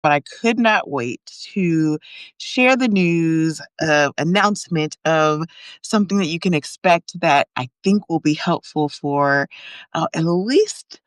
but I could not wait to share the news, announcement of something that you can expect that I think will be helpful for at least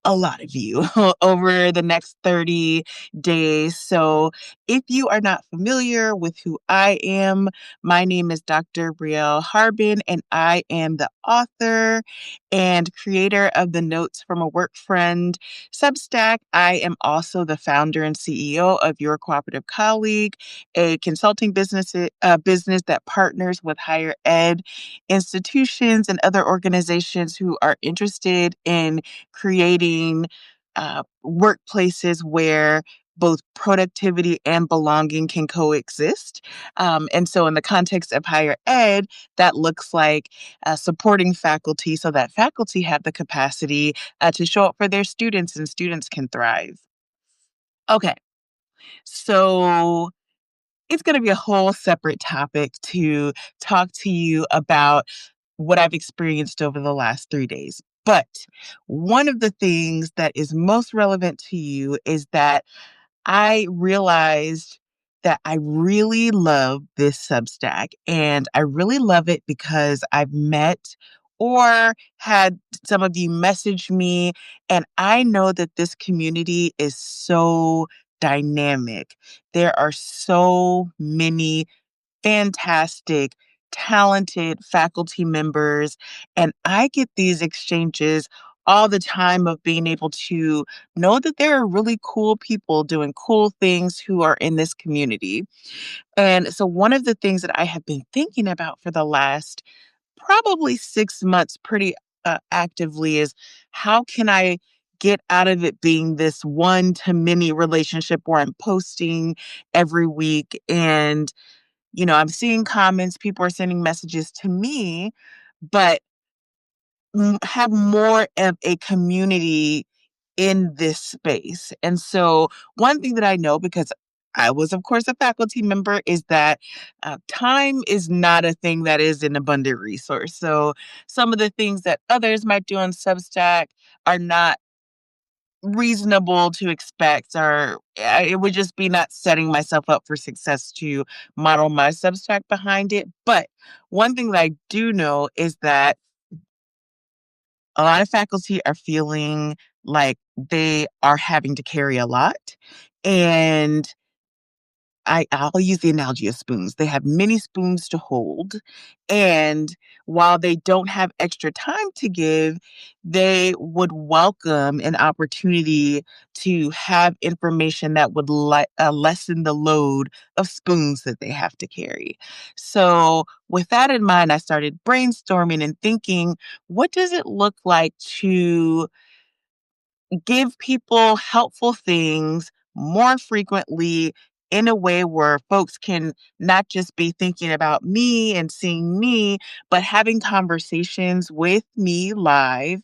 a lot of you over the next 30 days. So, if you are not familiar with who I am, my name is Dr. Brielle Harbin, and I am the author and creator of the Notes from a Work Friend Substack. I am also the founder and CEO of Your Cooperative Colleague, a consulting business that partners with higher ed institutions and other organizations who are interested in creating workplaces where both productivity and belonging can coexist. And so, in the context of higher ed, that looks like supporting faculty so that faculty have the capacity to show up for their students and students can thrive. Okay, so it's going to be a whole separate topic to talk to you about what I've experienced over the last 3 days. But one of the things that is most relevant to you is that I realized that I really love this Substack, and I really love it because I've met or had some of you message me, and I know that this community is so dynamic. There are so many fantastic, talented faculty members. And I get these exchanges all the time of being able to know that there are really cool people doing cool things who are in this community. And so, one of the things that I have been thinking about for the last probably 6 months pretty actively is how can I get out of it being this one to many relationship where I'm posting every week and I'm seeing comments, people are sending messages to me, but have more of a community in this space. And so, one thing that I know because I was, of course, a faculty member is that time is not a thing that is an abundant resource. So, some of the things that others might do on Substack are not reasonable to expect or it would just be not setting myself up for success to model my Substack behind it. But one thing that I do know is that a lot of faculty are feeling like they are having to carry a lot. And I'll use the analogy of spoons. They have many spoons to hold, and while they don't have extra time to give, they would welcome an opportunity to have information that would lessen the load of spoons that they have to carry. So, with that in mind, I started brainstorming and thinking, what does it look like to give people helpful things more frequently in a way where folks can not just be thinking about me and seeing me, but having conversations with me live.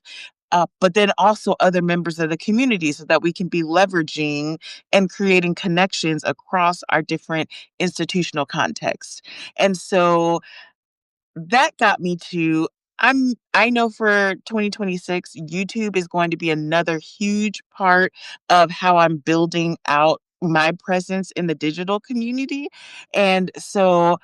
But then also other members of the community so that we can be leveraging and creating connections across our different institutional contexts. And so that got me to I know for 2026, YouTube is going to be another huge part of how I'm building out my presence in the digital community. And so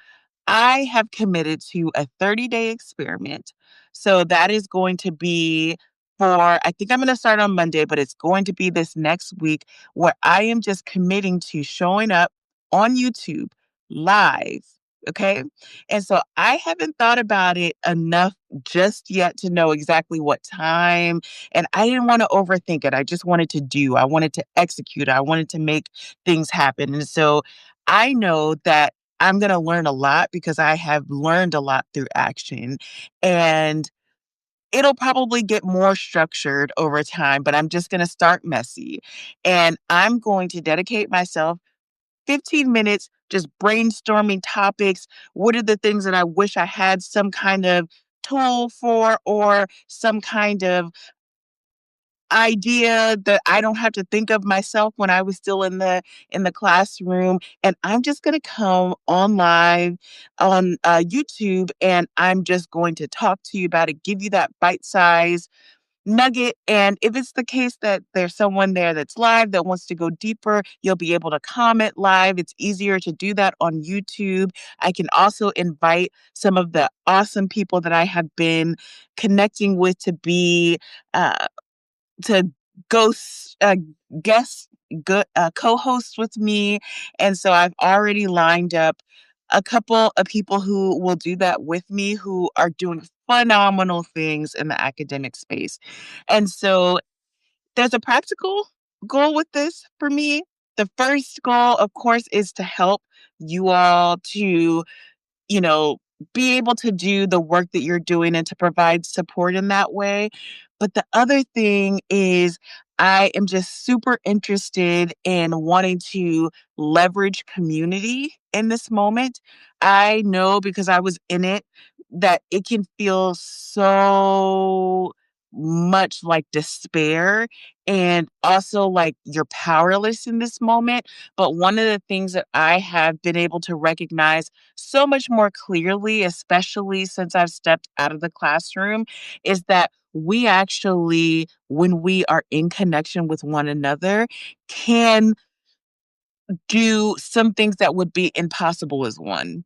I have committed to a 30-day experiment. So that is going to be I think I'm going to start on Monday, but it's going to be this next week where I am just committing to showing up on YouTube live. Okay. And so I haven't thought about it enough just yet to know exactly what time. And I didn't want to overthink it. I just wanted to I wanted to execute, I wanted to make things happen. And so I know that I'm going to learn a lot because I have learned a lot through action. And it'll probably get more structured over time, but I'm just going to start messy. And I'm going to dedicate myself 15 minutes just brainstorming topics. What are the things that I wish I had some kind of tool for or some kind of idea that I don't have to think of myself when I was still in the classroom, and I'm just gonna come on live on, YouTube, and I'm just going to talk to you about it, give you that bite size nugget. And if it's the case that there's someone there that's live that wants to go deeper, you'll be able to comment live. It's easier to do that on YouTube. I can also invite some of the awesome people that I have been connecting with to be uh, to go guest co-host with me, and so I've already lined up a couple of people who will do that with me who are doing phenomenal things in the academic space. And so there's a practical goal with this for me. The first goal, of course, is to help you all to, you know, be able to do the work that you're doing and to provide support in that way. But the other thing is, I am just super interested in wanting to leverage community in this moment. I know because I was in it that it can feel so much like despair and also like you're powerless in this moment. But one of the things that I have been able to recognize so much more clearly, especially since I've stepped out of the classroom, is that we actually, when we are in connection with one another, can do some things that would be impossible as one.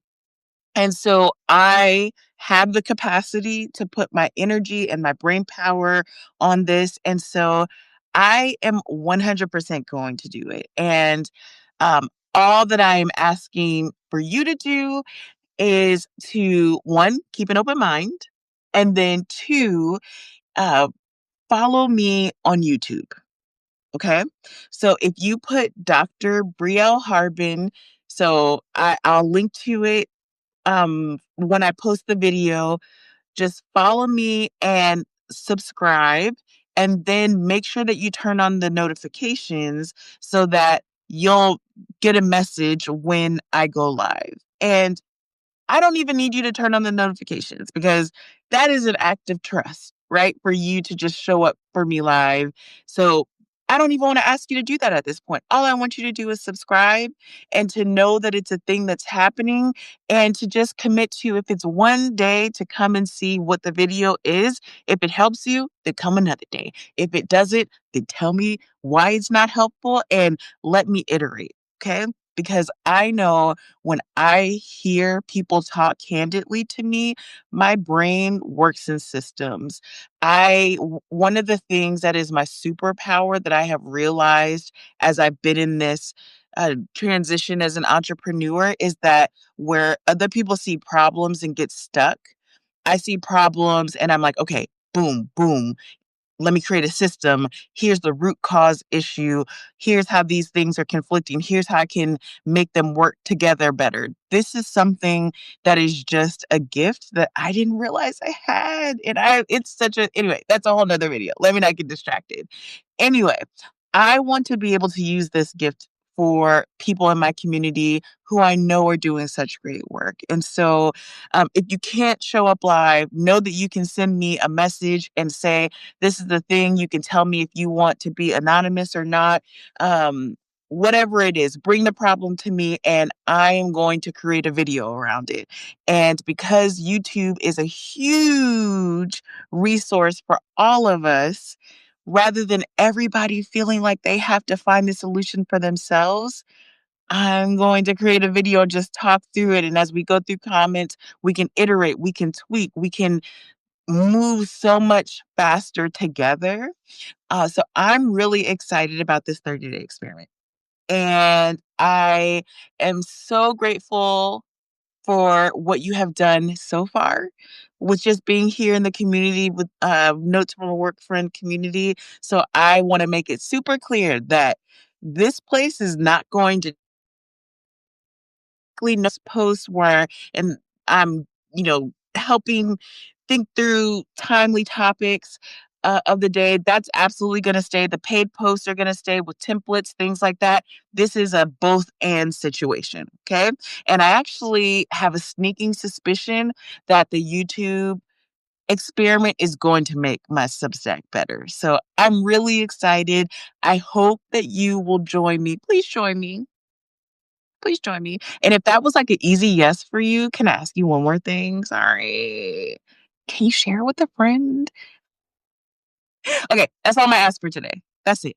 And so I have the capacity to put my energy and my brain power on this. And so I am 100% going to do it. And all that I am asking for you to do is to one, keep an open mind, and then two, uh, follow me on YouTube. Okay. So if you put Dr. Brielle Harbin, I'll link to it when I post the video. Just follow me and subscribe, and then make sure that you turn on the notifications so that you'll get a message when I go live. And I don't even need you to turn on the notifications because that is an act of trust, right? For you to just show up for me live. So I don't even want to ask you to do that at this point. All I want you to do is subscribe and to know that it's a thing that's happening and to just commit to, if it's one day, to come and see what the video is. If it helps you, then come another day. If it doesn't, then tell me why it's not helpful and let me iterate. Okay. Because I know when I hear people talk candidly to me, my brain works in systems. One of the things that is my superpower that I have realized as I've been in this transition as an entrepreneur is that where other people see problems and get stuck, I see problems and I'm like, okay, boom, boom, let me create a system. Here's the root cause issue. Here's how these things are conflicting. Here's how I can make them work together better. This is something that is just a gift that I didn't realize I had. And it's such a, anyway, that's a whole nother video. Let me not get distracted. Anyway, I want to be able to use this gift for people in my community who I know are doing such great work. And so, if you can't show up live, know that you can send me a message and say, this is the thing. You can tell me if you want to be anonymous or not. Whatever it is, bring the problem to me and I am going to create a video around it. And because YouTube is a huge resource for all of us, rather than everybody feeling like they have to find the solution for themselves, I'm going to create a video and just talk through it. And as we go through comments, we can iterate, we can tweak, we can move so much faster together. So I'm really excited about this 30-day experiment. And I am so grateful for what you have done so far with just being here in the community with Notes from a Work Friend community. So I want to make it super clear that this place is not going to notes post where and I'm, helping think through timely topics of the day. That's absolutely going to stay. The paid posts are going to stay with templates, things like that. This is a both and situation. Okay. And I actually have a sneaking suspicion that the YouTube experiment is going to make my Substack better. So I'm really excited. I hope that you will join me. Please join me. Please join me. And if that was like an easy yes for you, can I ask you one more thing? Sorry. Can you share with a friend? Okay, that's all I'm gonna ask for today. That's it.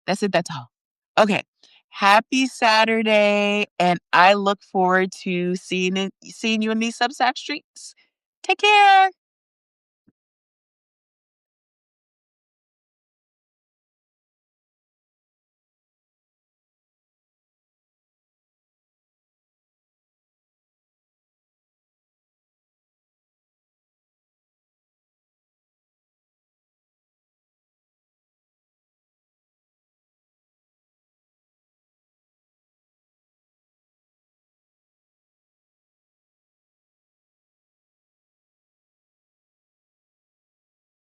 That's it, that's all. Okay. Happy Saturday, and I look forward to seeing you in these Substack streets. Take care.